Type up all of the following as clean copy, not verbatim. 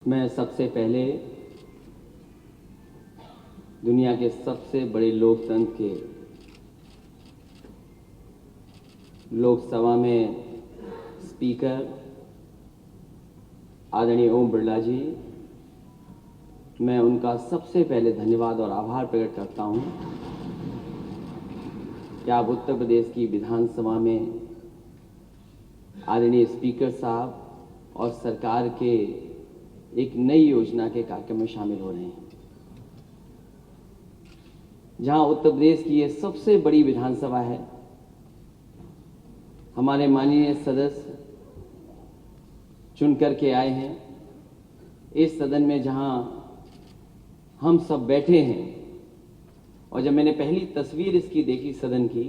मैं सबसे पहले दुनिया के सबसे बड़े लोकतंत्र के लोकसभा में स्पीकर आदरणीय ओम बिरला जी, मैं उनका सबसे पहले धन्यवाद और आभार प्रकट करता हूं कि आप उत्तर प्रदेश की विधानसभा में आदरणीय स्पीकर साहब और सरकार के एक नई योजना के कार्यक्रम में शामिल हो रहे हैं, जहां उत्तर प्रदेश की ये सबसे बड़ी विधानसभा है। हमारे माननीय सदस्य चुन करके आए हैं इस सदन में, जहां हम सब बैठे हैं। और जब मैंने पहली तस्वीर इसकी देखी सदन की,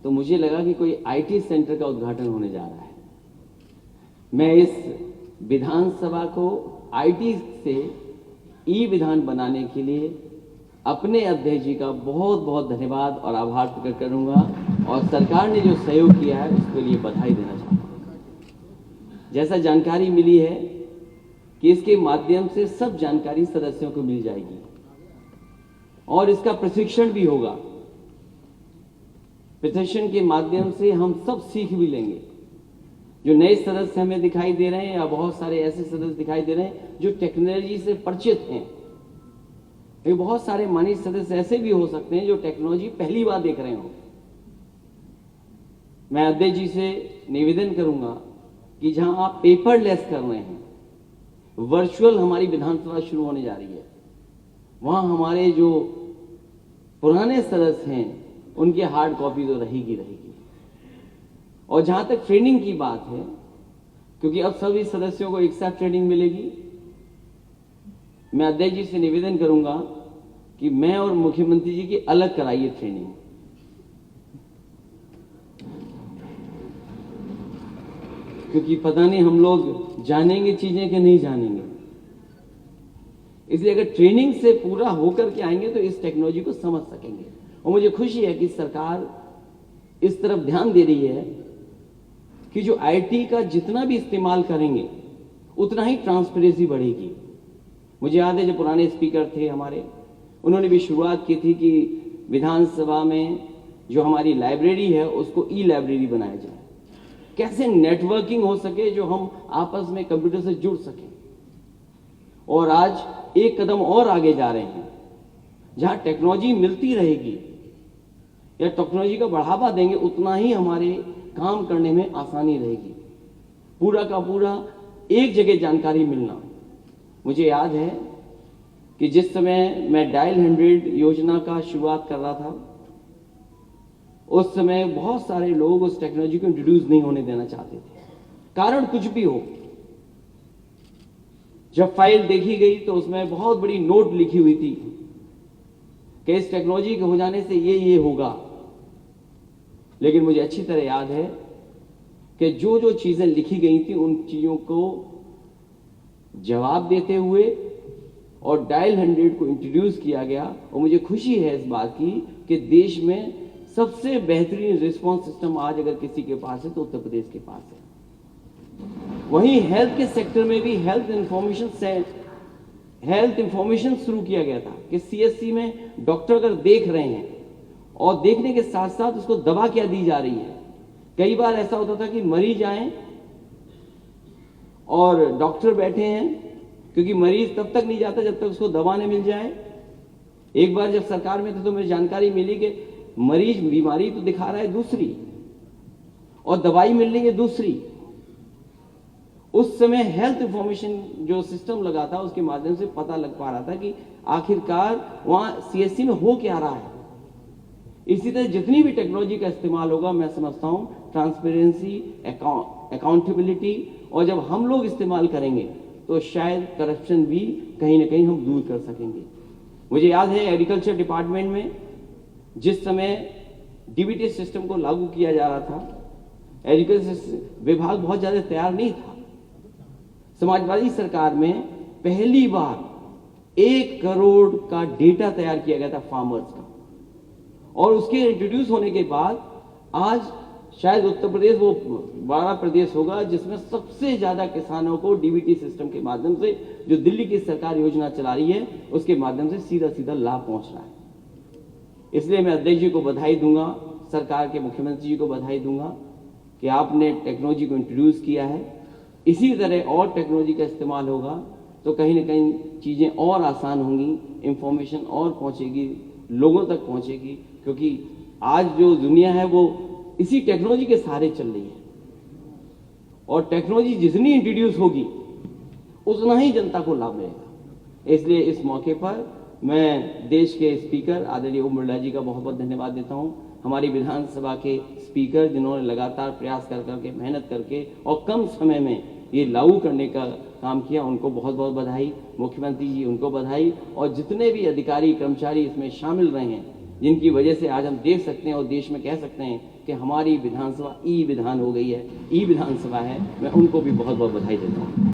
तो मुझे लगा कि कोई आईटी सेंटर का उद्घाटन होने जा रहा है। मैं इस विधानसभा को आईटी से ई विधान बनाने के लिए अपने अध्यक्ष जी का बहुत बहुत धन्यवाद और आभार प्रकट करूंगा, और सरकार ने जो सहयोग किया है उसके लिए बधाई देना चाहता हूं। जैसा जानकारी मिली है कि इसके माध्यम से सब जानकारी सदस्यों को मिल जाएगी और इसका प्रशिक्षण भी होगा। प्रशिक्षण के माध्यम से हम सब सीख भी लेंगे। जो नए सदस्य हमें दिखाई दे रहे हैं या बहुत सारे ऐसे सदस्य दिखाई दे रहे हैं जो टेक्नोलॉजी से परिचित हैं, बहुत सारे माननीय सदस्य ऐसे भी हो सकते हैं जो टेक्नोलॉजी पहली बार देख रहे हो। मैं अध्यक्ष जी से निवेदन करूंगा कि जहां आप पेपरलेस कर रहे हैं, वर्चुअल हमारी विधानसभा शुरू होने जा रही है, वहां हमारे जो पुराने सदस्य हैं उनकी हार्ड कॉपी तो रहेगी। और जहां तक ट्रेनिंग की बात है, क्योंकि अब सभी सदस्यों को एक साथ ट्रेनिंग मिलेगी, मैं अध्यक्ष जी से निवेदन करूंगा कि मैं और मुख्यमंत्री जी की अलग कराइए ट्रेनिंग। क्योंकि पता नहीं हम लोग जानेंगे चीजें कि नहीं जानेंगे, इसलिए अगर ट्रेनिंग से पूरा होकर के आएंगे तो इस टेक्नोलॉजी को समझ सकेंगे। और मुझे खुशी है कि सरकार इस तरफ ध्यान दे रही है कि जो आईटी का जितना भी इस्तेमाल करेंगे उतना ही ट्रांसपेरेंसी बढ़ेगी। मुझे याद है जो पुराने स्पीकर थे हमारे, उन्होंने भी शुरुआत की थी कि विधानसभा में जो हमारी लाइब्रेरी है उसको ई लाइब्रेरी बनाया जाए, कैसे नेटवर्किंग हो सके, जो हम आपस में कंप्यूटर से जुड़ सकें। और आज एक कदम और आगे जा रहे हैं, जहां टेक्नोलॉजी मिलती रहेगी या टेक्नोलॉजी का बढ़ावा देंगे उतना ही हमारे काम करने में आसानी रहेगी। पूरा का पूरा एक जगह जानकारी मिलना। मुझे याद है कि जिस समय मैं डायल 100 योजना का शुरुआत कर रहा था, उस समय बहुत सारे लोग उस टेक्नोलॉजी को इंट्रोड्यूस नहीं होने देना चाहते थे, कारण कुछ भी हो। जब फाइल देखी गई तो उसमें बहुत बड़ी नोट लिखी हुई थी कि इस टेक्नोलॉजी के हो जाने से ये होगा। लेकिन मुझे अच्छी तरह याद है कि जो जो चीजें लिखी गई थी उन चीजों को जवाब देते हुए और डायल 100 को इंट्रोड्यूस किया गया। और मुझे खुशी है इस बात की कि देश में सबसे बेहतरीन रिस्पांस सिस्टम आज अगर किसी के पास है तो उत्तर प्रदेश के पास है। वहीं हेल्थ के सेक्टर में भी हेल्थ इंफॉर्मेशन शुरू किया गया था कि सीएससी में डॉक्टर अगर देख रहे हैं और देखने के साथ साथ उसको दवा क्या दी जा रही है। कई बार ऐसा होता था कि मरीज आए और डॉक्टर बैठे हैं, क्योंकि मरीज तब तक नहीं जाता जब तक उसको दवा नहीं मिल जाए। एक बार जब सरकार में थे तो मुझे जानकारी मिली कि मरीज बीमारी तो दिखा रहा है दूसरी और दवाई मिल रही है दूसरी। उस समय हेल्थ इंफॉर्मेशन जो सिस्टम लगा था उसके माध्यम से पता लग पा रहा था कि आखिरकार वहां सीएससी में हो क्या रहा है। इसी तरह जितनी भी टेक्नोलॉजी का इस्तेमाल होगा, मैं समझता हूं ट्रांसपेरेंसी, अकाउंटेबिलिटी, और जब हम लोग इस्तेमाल करेंगे तो शायद करप्शन भी कहीं ना कहीं हम दूर कर सकेंगे। मुझे याद है एग्रीकल्चर डिपार्टमेंट में जिस समय डीबीटी सिस्टम को लागू किया जा रहा था, एग्रीकल्चर विभाग बहुत ज्यादा तैयार नहीं था। समाजवादी सरकार में पहली बार 1 करोड़ का डेटा तैयार किया गया था फार्मर्स का, और उसके इंट्रोड्यूस होने के बाद आज शायद उत्तर प्रदेश वो बड़ा प्रदेश होगा जिसमें सबसे ज्यादा किसानों को डीबीटी सिस्टम के माध्यम से, जो दिल्ली की सरकार योजना चला रही है उसके माध्यम से सीधा सीधा लाभ पहुंच रहा है। इसलिए मैं अध्यक्ष जी को बधाई दूंगा, सरकार के मुख्यमंत्री जी को बधाई दूंगा कि आपने टेक्नोलॉजी को इंट्रोड्यूस किया है। इसी तरह और टेक्नोलॉजी का इस्तेमाल होगा तो कहीं ना कहीं चीजें और आसान होंगी, इंफॉर्मेशन और पहुंचेगी, लोगों तक पहुंचेगी, क्योंकि आज जो दुनिया है वो इसी टेक्नोलॉजी के सहारे चल रही है और टेक्नोलॉजी जितनी इंट्रोड्यूस होगी उतना ही जनता को लाभ मिलेगा। इसलिए इस मौके पर मैं देश के स्पीकर आदरणीय ओम बिरला जी का बहुत बहुत धन्यवाद देता हूं, हमारी विधानसभा के स्पीकर जिन्होंने लगातार प्रयास कर करके मेहनत करके और कम समय में ये लागू करने का काम किया, उनको बहुत बहुत बधाई। मुख्यमंत्री जी उनको बधाई, और जितने भी अधिकारी कर्मचारी इसमें शामिल रहे हैं जिनकी वजह से आज हम देख सकते हैं और देश में कह सकते हैं कि हमारी विधानसभा ई विधान हो गई है, ई विधानसभा है, मैं उनको भी बहुत बहुत बधाई देता हूँ।